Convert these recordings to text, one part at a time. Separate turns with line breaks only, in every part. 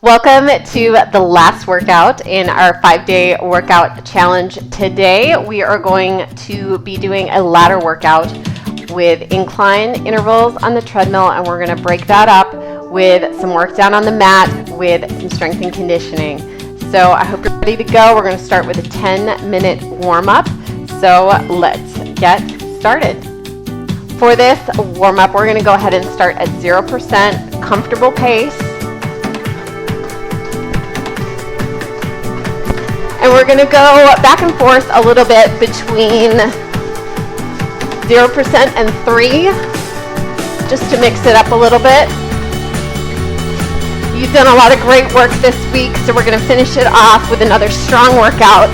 Welcome to the last workout in our 5-day workout challenge. Today we are going to be doing a ladder workout with incline intervals on the treadmill, and we're going to break that up with some work down on the mat with some strength and conditioning. So I hope you're ready to go. We're going to start with a 10-minute warm-up. So let's get started. For this warm-up, we're going to go ahead and start at 0% comfortable pace. And we're going to go back and forth a little bit between 0% and 3, just to mix it up a little bit. You've done a lot of great work this week, so we're going to finish it off with another strong workout.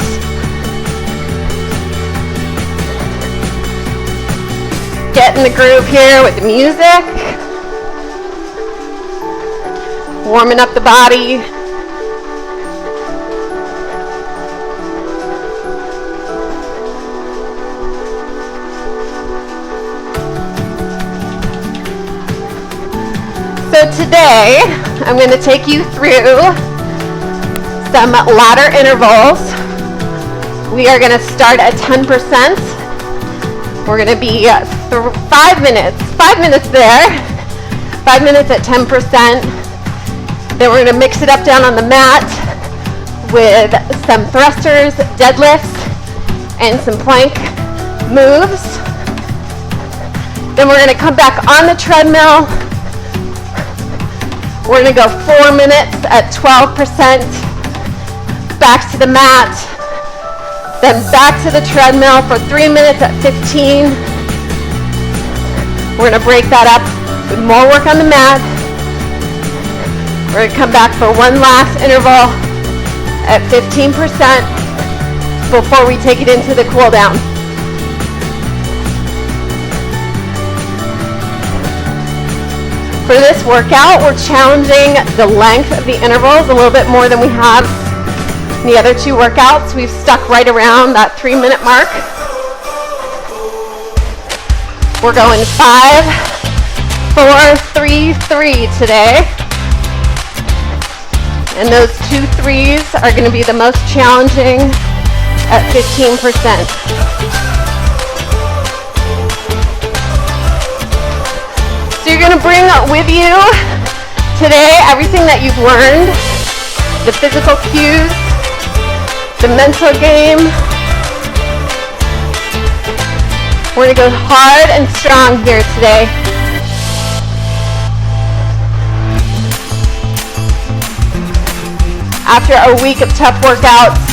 Get in the groove here with the music. Warming up the body. So today, I'm going to take you through some ladder intervals. We are going to start at 10%. We're going to be 5 minutes. 5 minutes there. 5 minutes at 10%. Then we're going to mix it up down on the mat with some thrusters, deadlifts, and some plank moves. Then we're going to come back on the treadmill. We're going to go 4 minutes at 12%, back to the mat, then back to the treadmill for 3 minutes at 15. We're going to break that up with more work on the mat. We're going to come back for one last interval at 15% before we take it into the cool down. For this workout, we're challenging the length of the intervals a little bit more than we have in the other two workouts. We've stuck right around that 3-minute mark. We're going 5, 4, 3, 3 today. And those 2 3s are going to be the most challenging at 15%. So you're going to bring with you today everything that you've learned, the physical cues, the mental game. We're going to go hard and strong here today. After a week of tough workouts,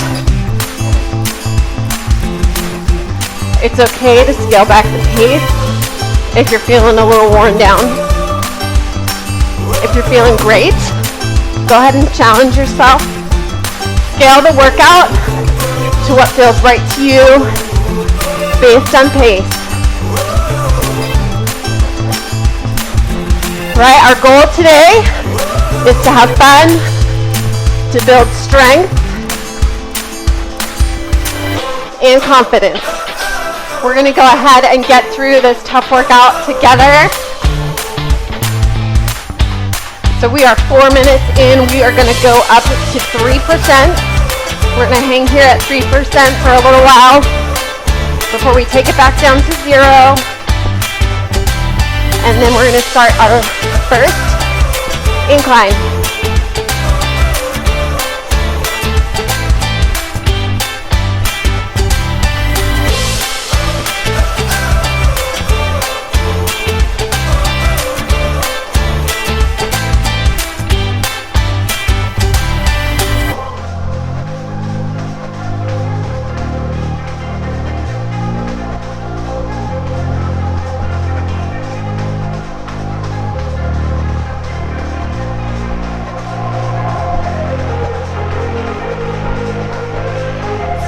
it's okay to scale back the pace. If you're feeling a little worn down. If you're feeling great, go ahead and challenge yourself. Scale the workout to what feels right to you based on pace. Right, our goal today is to have fun, to build strength and confidence. We're going to go ahead and get through this tough workout together. So we are 4 minutes in. We are going to go up to 3%. We're going to hang here at 3% for a little while before we take it back down to 0. And then we're going to start our first incline.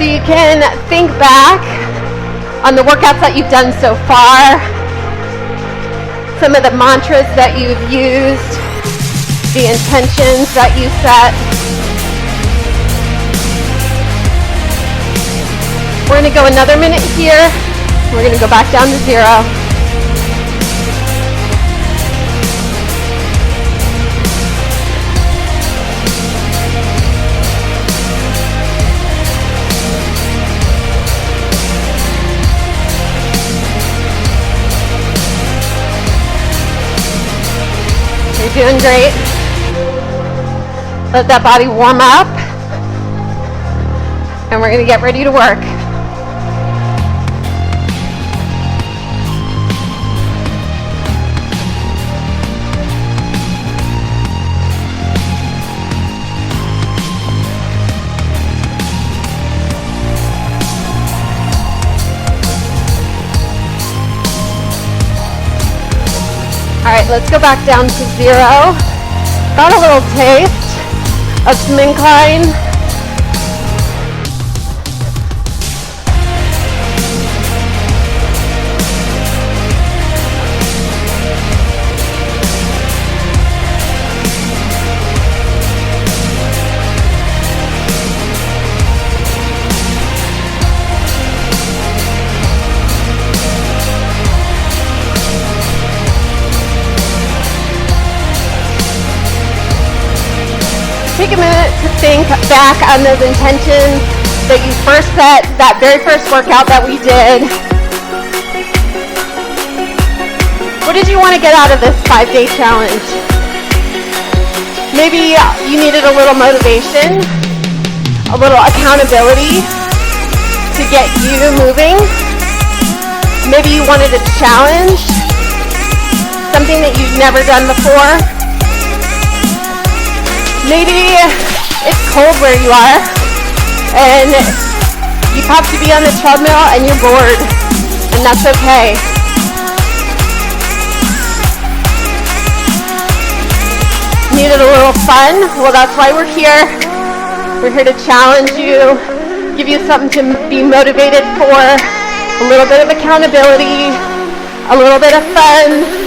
So you can think back on the workouts that you've done so far, some of the mantras that you've used, the intentions that you set. We're going to go another minute here. We're going to go back down to 0. You're doing great. Let that body warm up. And we're gonna get ready to work. All right, let's go back down to 0. Got a little taste of some incline. Take a minute to think back on those intentions that you first set, that very first workout that we did. What did you want to get out of this 5-day challenge? Maybe you needed a little motivation, a little accountability to get you moving. Maybe you wanted a challenge, something that you've never done before. Maybe it's cold where you are and you have to be on the treadmill and you're bored, and that's okay. Needed a little fun? Well, that's why we're here. We're here to challenge you, give you something to be motivated for, a little bit of accountability, a little bit of fun.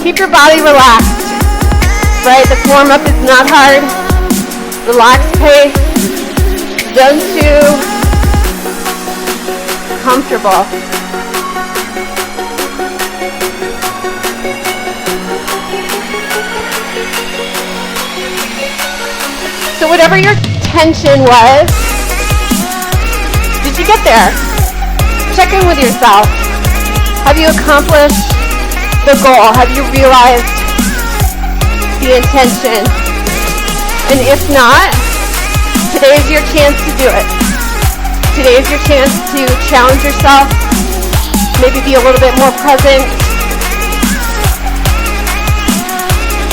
Keep your body relaxed, right? The warm-up is not hard. Relaxed pace. Zone 2. Comfortable. So whatever your tension was, did you get there? Check in with yourself. Have you accomplished the goal? Have you realized the intention? And if not, today is your chance to do it. Today is your chance to challenge yourself, maybe be a little bit more present,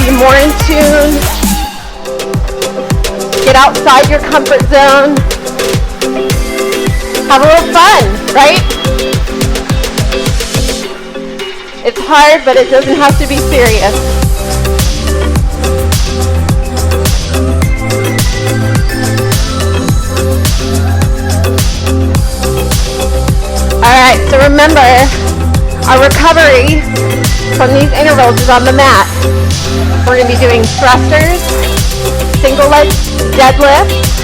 be more in tune, get outside your comfort zone, have a little fun, right? It's hard, but it doesn't have to be serious. All right, so remember, our recovery from these intervals is on the mat. We're going to be doing thrusters, single leg deadlifts,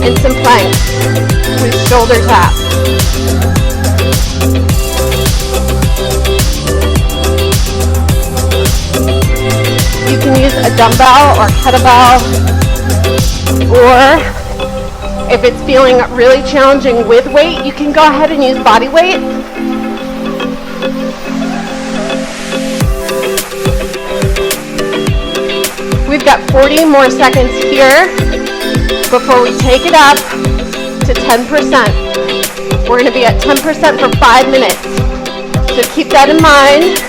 and some planks with shoulder taps. You can use a dumbbell or kettlebell, or if it's feeling really challenging with weight, you can go ahead and use body weight. We've got 40 more seconds here before we take it up to 10%. We're going to be at 10% for 5 minutes. So keep that in mind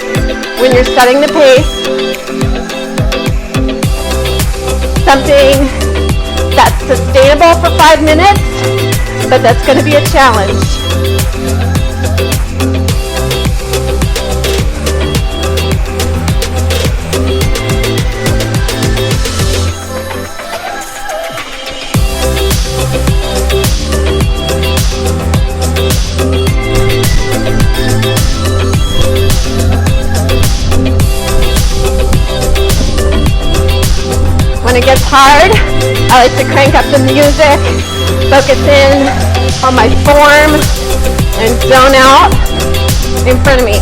when you're setting the pace. Something that's sustainable for 5 minutes, but that's going to be a challenge. When it gets hard, I like to crank up the music, focus in on my form, and zone out in front of me.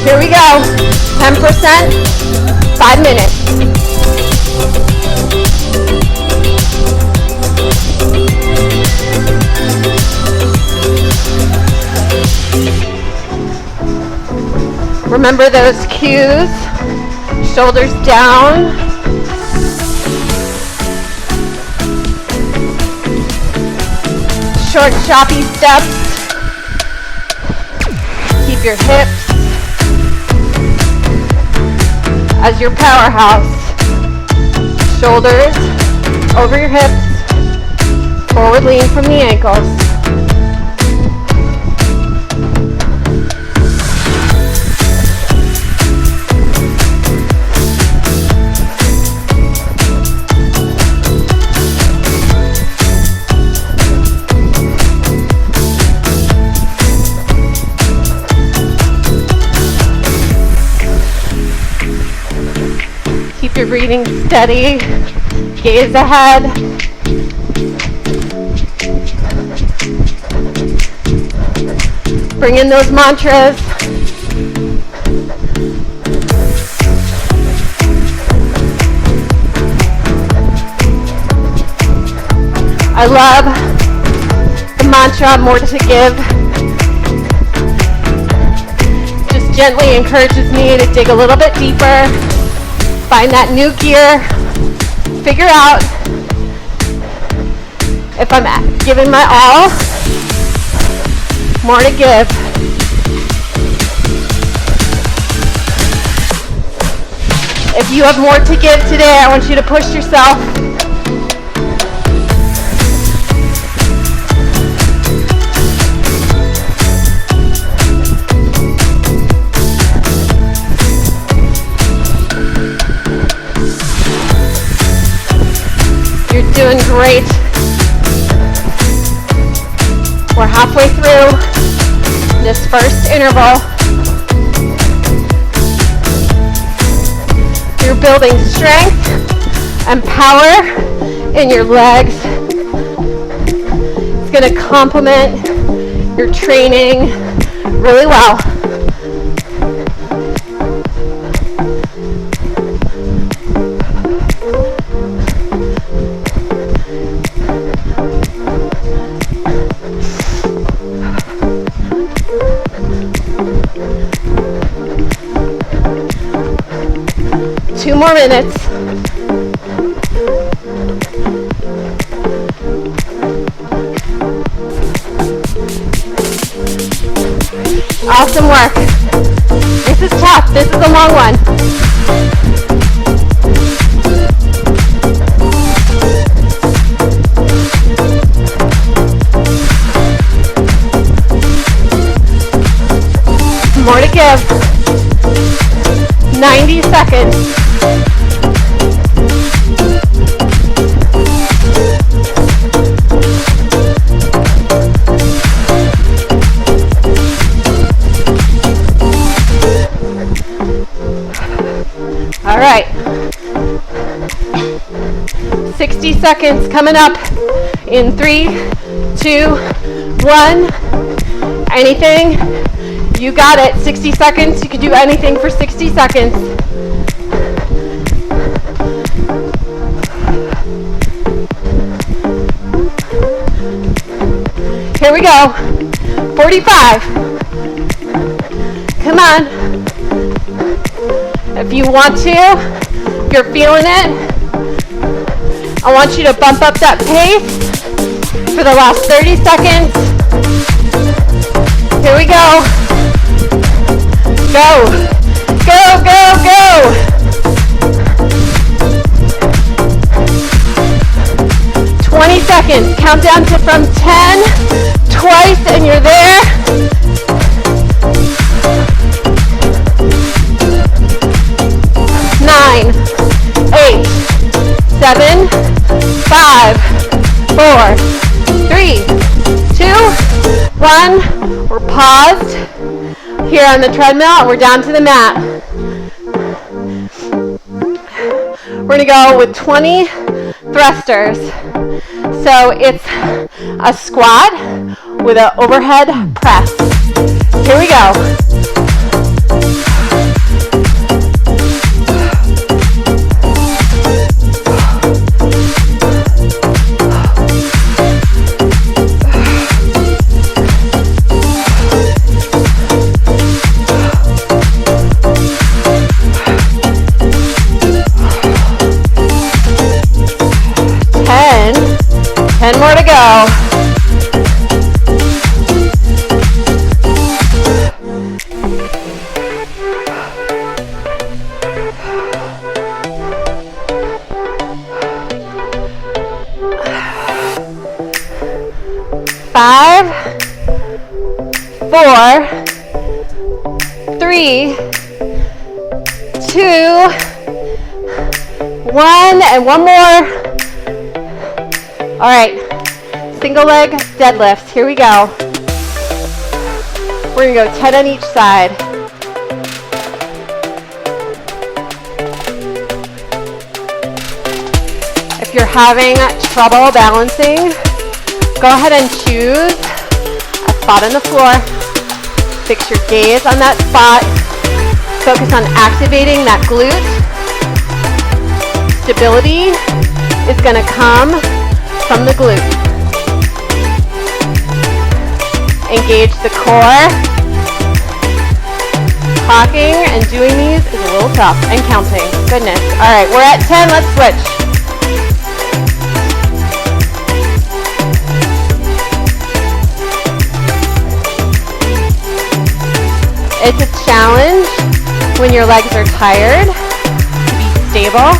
Here we go. 10%, 5 minutes. Remember those cues. Shoulders down. Short, choppy steps. Keep your hips as your powerhouse. Shoulders over your hips. Forward lean from the ankles. Keep your breathing steady. Gaze ahead. Bring in those mantras. I love the mantra, more to give. Just gently encourages me to dig a little bit deeper. Find that new gear. Figure out if I'm giving my all. More to give. If you have more to give today, I want you to push yourself. You're doing great. We're halfway through this first interval. You're building strength and power in your legs. It's going to complement your training really well. Two more minutes. Awesome work. This is tough. This is a long one. More to give. 90 seconds. All right. 60 seconds coming up in 3, 2, 1. Anything? You got it. 60 seconds. You can do anything for 60 seconds. Here we go. 45. Come on. If you want to, if you're feeling it, I want you to bump up that pace for the last 30 seconds. Here we go. Go. Go, go, go. Seconds. Count down to from 10 twice and you're there. 9, 8, 7, 5, 4, 3, 2, 1. We're paused here on the treadmill. We're down to the mat. We're going to go with 20 thrusters. So it's a squat with an overhead press. Here we go. go. 5, 4, 3, 2, 1, and one more. All right, single leg deadlift. Here we go. We're gonna go 10 on each side. If you're having trouble balancing, go ahead and choose a spot on the floor. Fix your gaze on that spot. Focus on activating that glute. Stability is going to come from the glute. Engage the core. Talking and doing these is a little tough, and counting. Goodness. All right, we're at 10. Let's switch. It's a challenge when your legs are tired to be stable.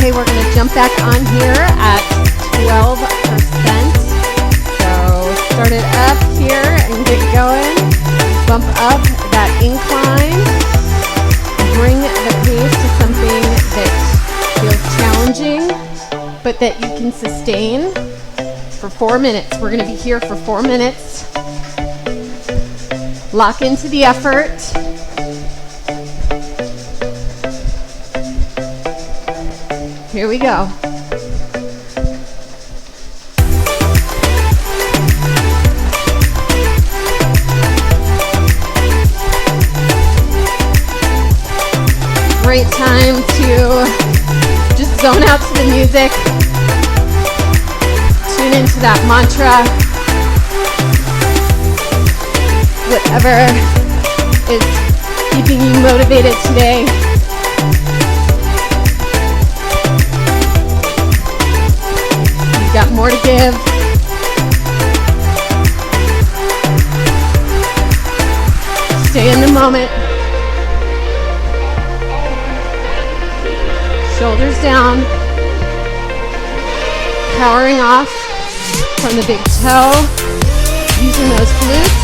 Okay, we're going to jump back on here at 12%. So start it up here and get going. Bump up that incline. Bring the pace to something that feels challenging, but that you can sustain for 4 minutes. We're going to be here for 4 minutes. Lock into the effort. Here we go. Great time to just zone out to the music. Tune into that mantra. Whatever is keeping you motivated today. Got more to give. Stay in the moment. Shoulders down. Powering off from the big toe. Using those glutes.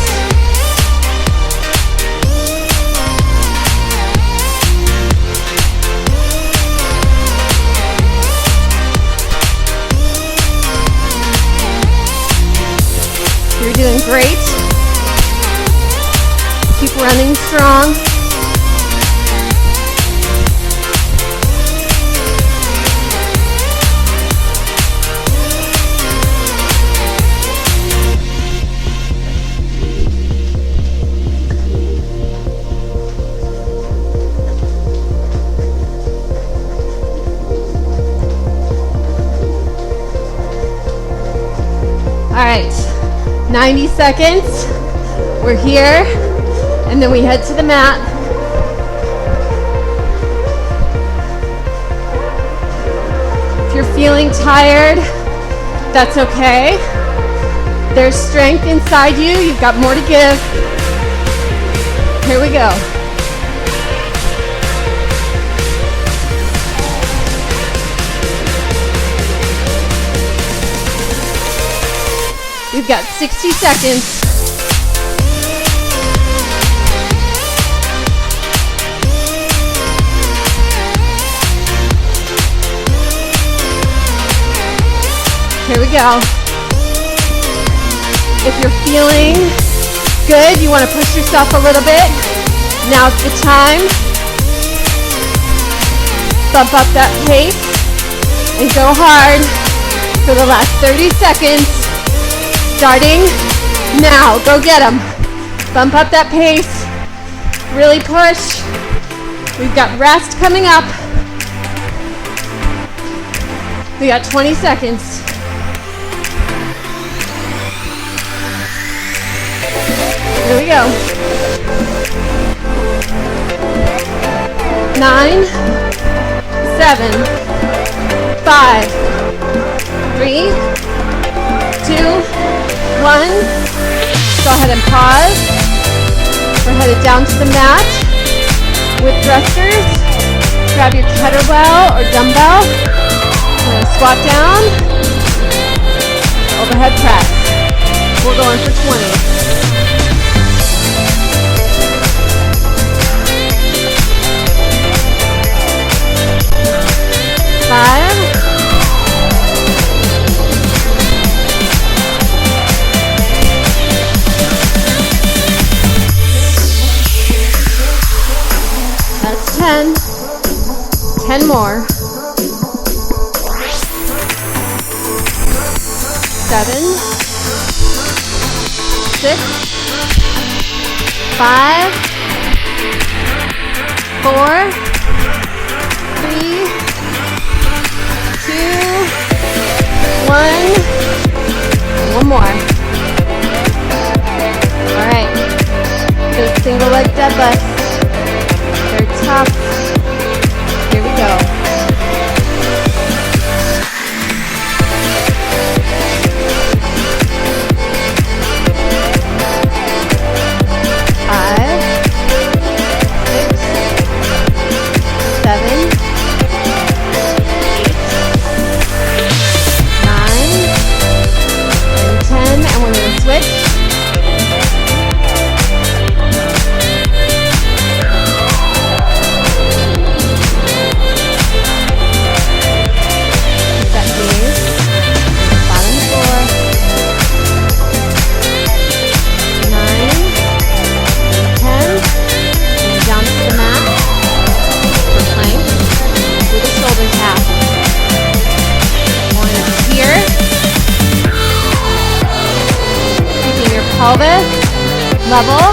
You're doing great. Keep running strong. All right. 90 seconds, we're here, and then we head to the mat. If you're feeling tired, that's okay. There's strength inside you, you've got more to give. Here we go. got 60 seconds. Here we go. If you're feeling good, you want to push yourself a little bit. Now's the time. Bump up that pace and go hard for the last 30 seconds. Starting now. Go get them. Bump up that pace. Really push. We've got rest coming up. We got 20 seconds. Here we go. 9, 7, 5, 3, 2, 1. Go ahead and pause. We're headed down to the mat with thrusters. Grab your kettlebell or dumbbell. We're going to squat down. Overhead press. We're going for 20. 5, 10. 10 more. 7, 6, 5, 4, 3, 2, 1. One more. All right. Those single leg deadlifts. They're tough. Here we go. 5, 6, 7, 8, 9, and 10. And we're going to switch. Pelvis, level,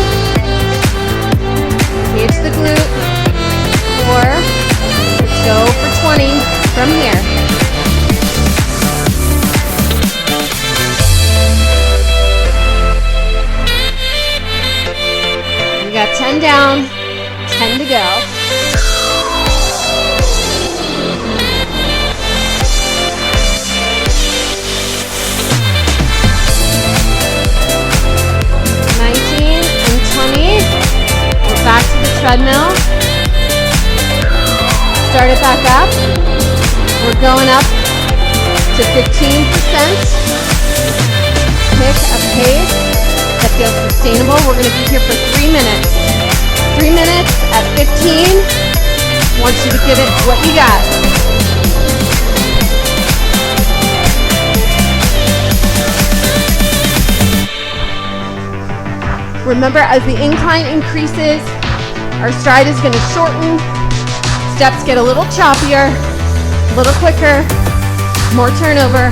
engage the glute, or let's go for 20 from here. We got 10 down, 10 to go. Back to the treadmill. Start it back up. We're going up to 15%. Pick a pace that feels sustainable. We're going to be here for 3 minutes. 3 minutes at 15. I want you to give it what you got. Remember, as the incline increases, our stride is going to shorten, steps get a little choppier, a little quicker, more turnover.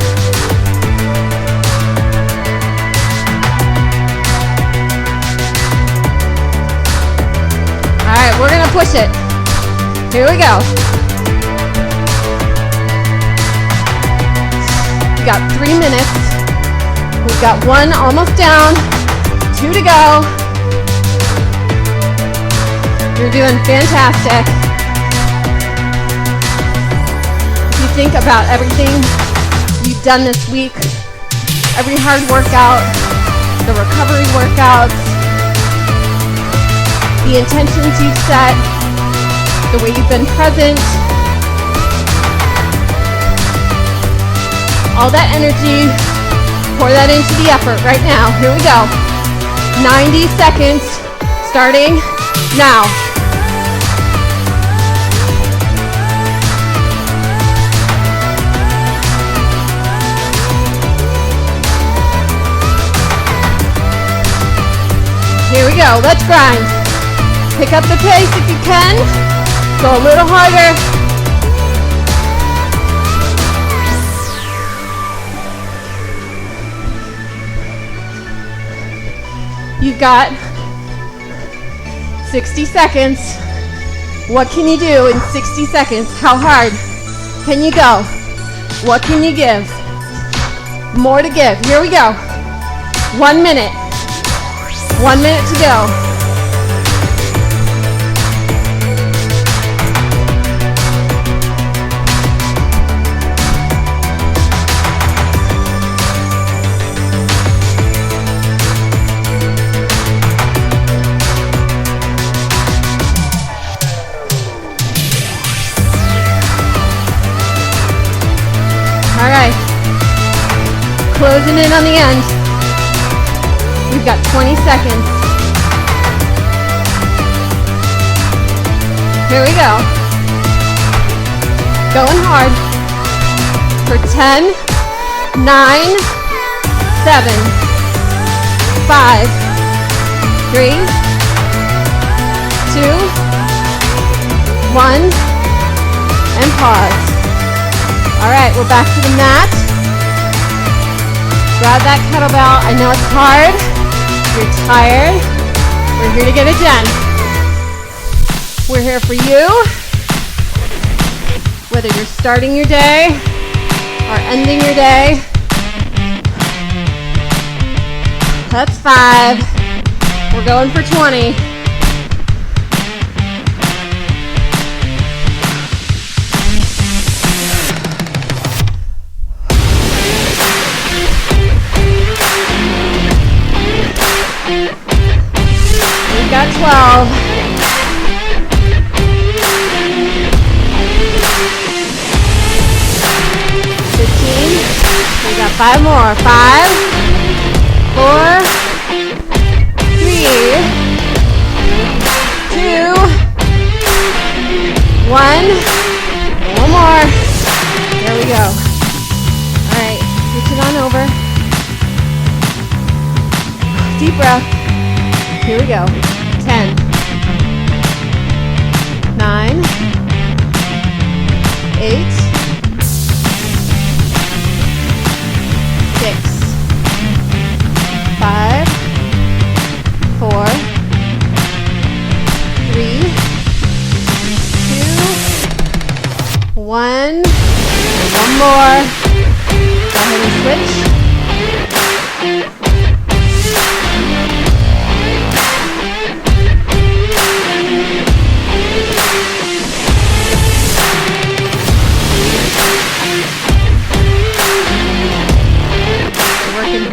All right, we're going to push it. Here we go. We got 3 minutes. We've got 1 almost down. 2 to go. You're doing fantastic. If you think about everything you've done this week, every hard workout, the recovery workouts, the intentions you've set, the way you've been present, all that energy Pour that into the effort right now. Here we go. 90 seconds starting now. Here we go. Let's grind. Pick up the pace if you can. Go a little harder. You've got 60 seconds. What can you do in 60 seconds? How hard can you go? What can you give? More to give. Here we go. 1 minute. 1 minute to go. All right, closing in on the end. We've got 20 seconds. Here we go. Going hard for 10, 9, 7, 5, 3, 2, 1, and pause. All right, we're back to the mat. Grab that kettlebell. I know it's hard. You're tired. We're here to get it done. We're here for you. Whether you're starting your day or ending your day. That's 5. We're going for 20. Got 12. 15. We got 5 more. 5, 4, 3, 2, 1. One more. There we go. All right, switch it on over. Deep breath. Here we go. 10, 9, 8, 6, 5, 4, 3, 2, 1, and one more. Go ahead and switch.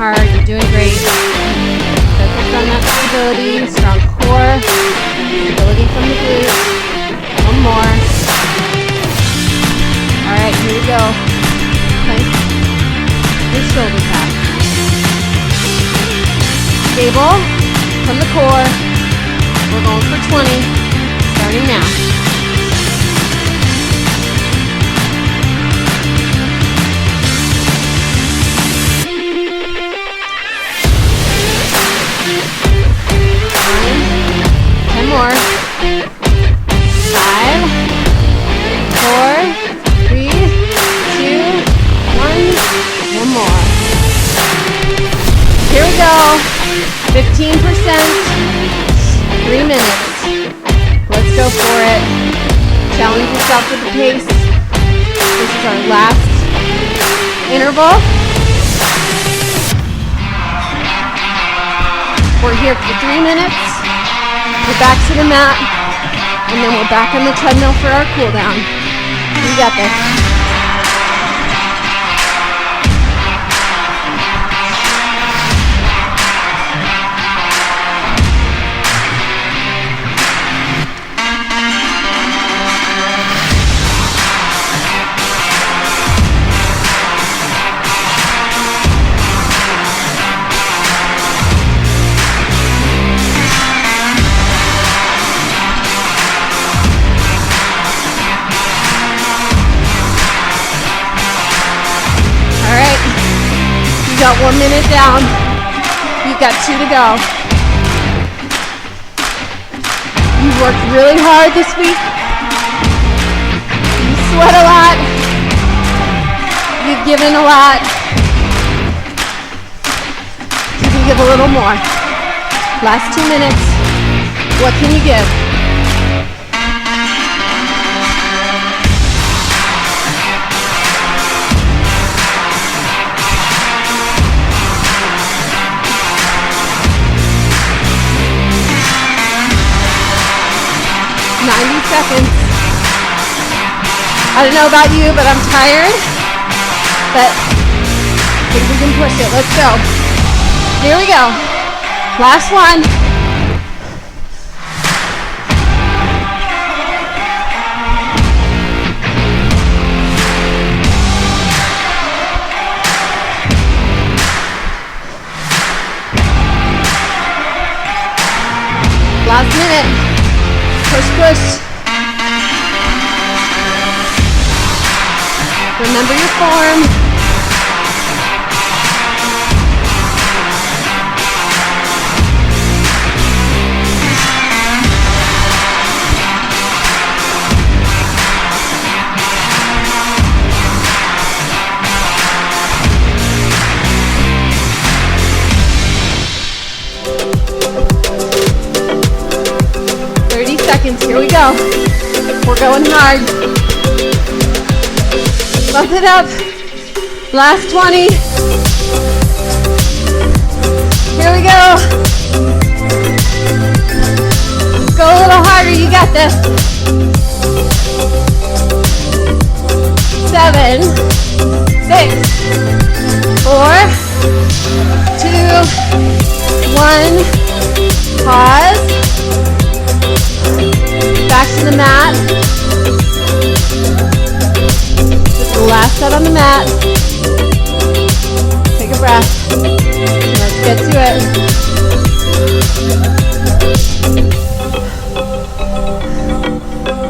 Hard, you're doing great. Focus on that stability, strong core, stability from the glutes. One more. All right, here we go. Plank your shoulder pad. Stable from the core. We're going for 20, starting now. More. 5, 4, 3, 2, 1. One more. Here we go. 15%. 3 minutes. Let's go for it. Challenge yourself with the pace. This is our last interval. We're here for 3 minutes. We're back to the mat, and then we're back on the treadmill for our cool down. You got this. 1 minute down. You've got 2 to go. You've worked really hard this week. You sweat a lot. You've given a lot. You can give a little more. Last 2 minutes. What can you give? Seconds. I don't know about you, but I'm tired. But I think we can push it. Let's go. Here we go. Last one. Last minute. Push, push. Remember your form. Here we go. We're going hard. Bump it up. Last 20. Here we go. Go a little harder. You got this. 7, 6, 4, 2, 1. Pause. Back to the mat. This is the last set on the mat. Take a breath. Let's get to it.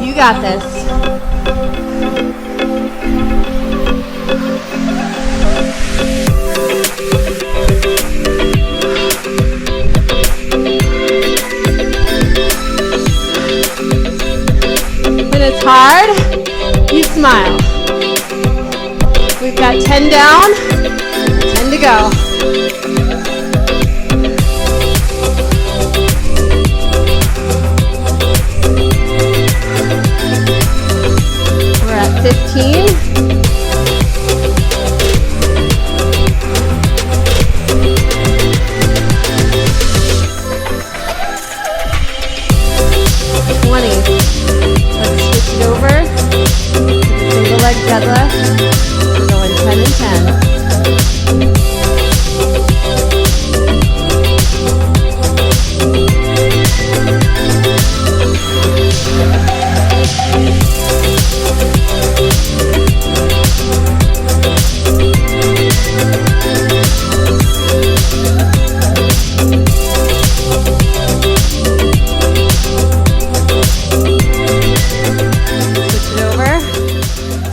You got this. It's hard, you smile. We've got 10 down, 10 to go. We're at 15. 20. Over single leg deadlift. We're going 10 and 10.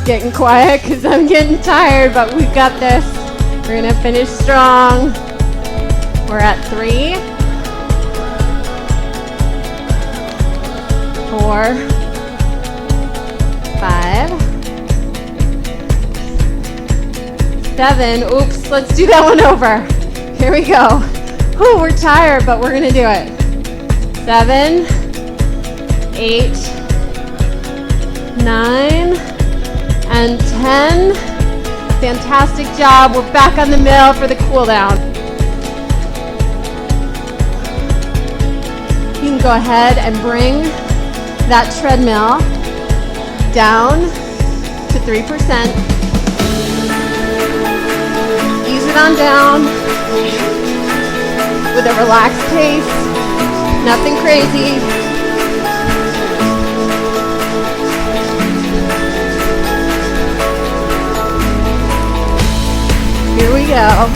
Getting quiet because I'm getting tired, but we've got this. We're gonna finish strong. We're at 3, 4, 5, 7. Oops, let's do that one over. Here we go. Whew, we're tired, but we're gonna do it. 7, 8, 9, and 10. Fantastic job. We're back on the mill for the cool down. You can go ahead and bring that treadmill down to 3%. Ease it on down with a relaxed pace. Nothing crazy. Here we go.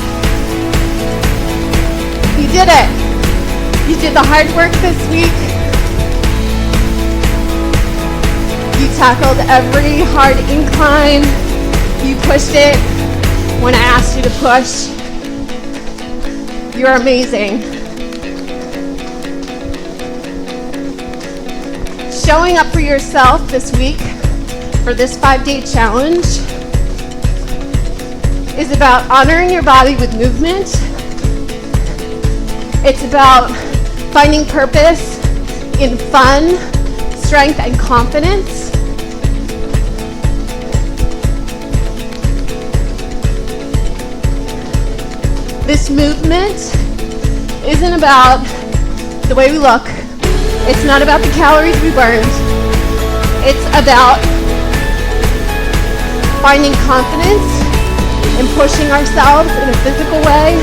You did it. You did the hard work this week. You tackled every hard incline. You pushed it when I asked you to push. You're amazing. Showing up for yourself this week for this 5-day challenge is about honoring your body with movement. It's about finding purpose in fun, strength, and confidence. This movement isn't about the way we look. It's not about the calories we burned. It's about finding confidence and pushing ourselves in a physical way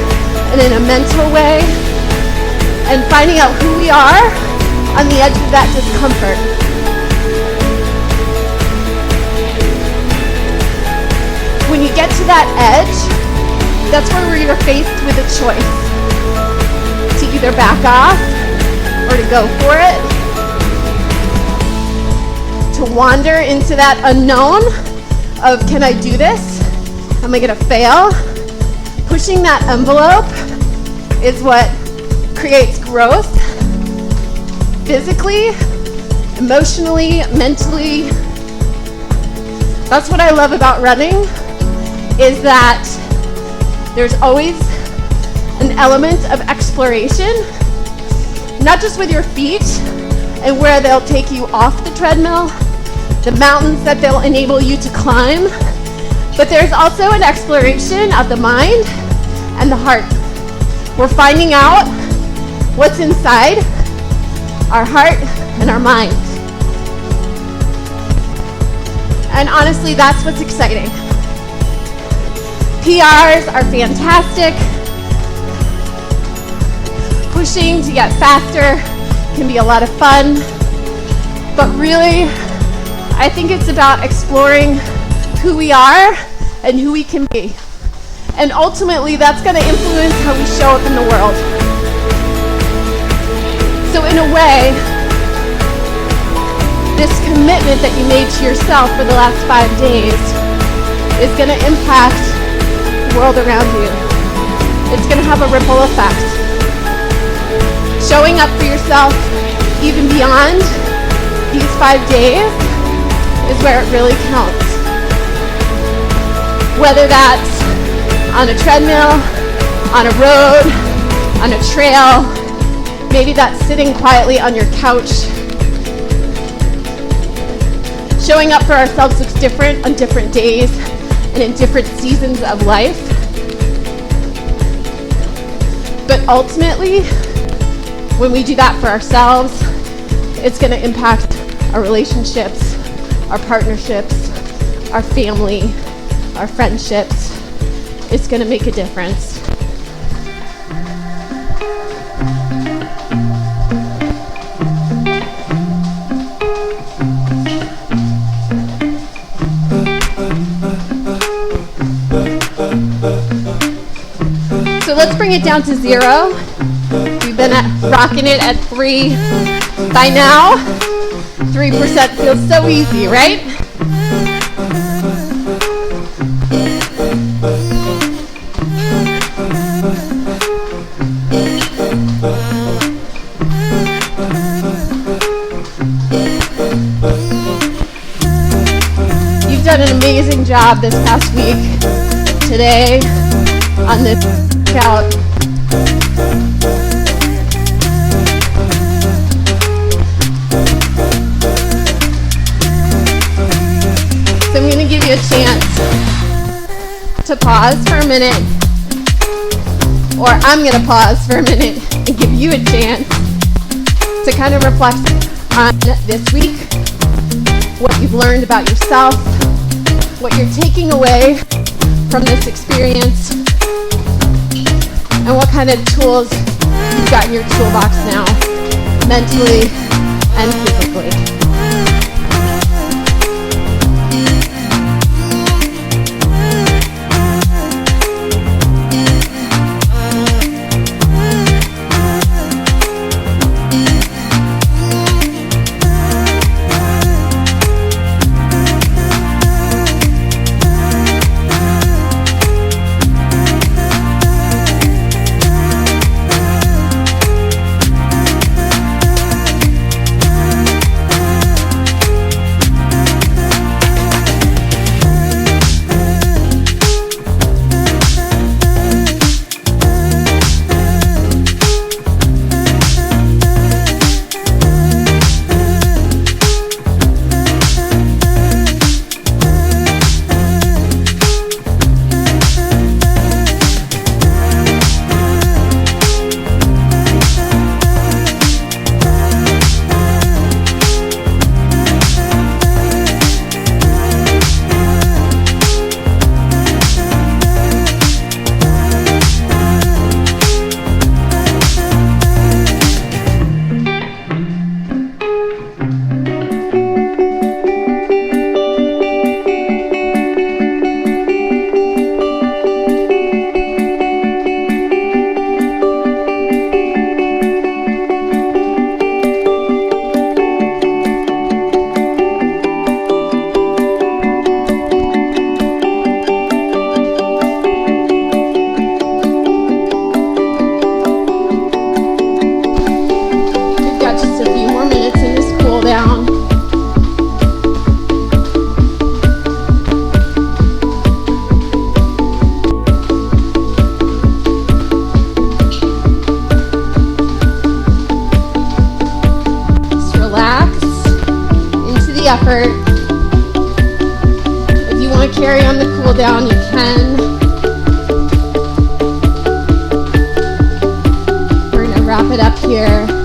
and in a mental way, and finding out who we are on the edge of that discomfort. When you get to that edge, that's where you're faced with a choice to either back off or to go for it, to wander into that unknown of, can I do this? Am I gonna fail? Pushing that envelope is what creates growth physically, emotionally, mentally. That's what I love about running, is that there's always an element of exploration, not just with your feet and where they'll take you off the treadmill, the mountains that they'll enable you to climb, but there's also an exploration of the mind and the heart. We're finding out what's inside our heart and our mind. And honestly, that's what's exciting. PRs are fantastic. Pushing to get faster can be a lot of fun. But really, I think it's about exploring who we are and who we can be. And ultimately, that's going to influence how we show up in the world. So in a way, this commitment that you made to yourself for the last 5 days is going to impact world around you. It's going to have a ripple effect. Showing up for yourself even beyond these 5 days is where it really counts. Whether that's on a treadmill, on a road, on a trail, maybe that's sitting quietly on your couch. Showing up for ourselves looks different on different days and in different seasons of life. But ultimately, when we do that for ourselves, it's going to impact our relationships, our partnerships, our family, our friendships. It's going to make a difference. So let's bring it down to 0. We've been rocking it at 3 by now. 3% feels so easy, right? You've done an amazing job this past week, today, on this workout. So I'm going to give you a chance to pause for a minute, or I'm going to pause for a minute and give you a chance to kind of reflect on this week, what you've learned about yourself, what you're taking away from this experience, and what kind of tools you've got in your toolbox now, mentally and physically. carry on the cool down, you can. We're gonna wrap it up here.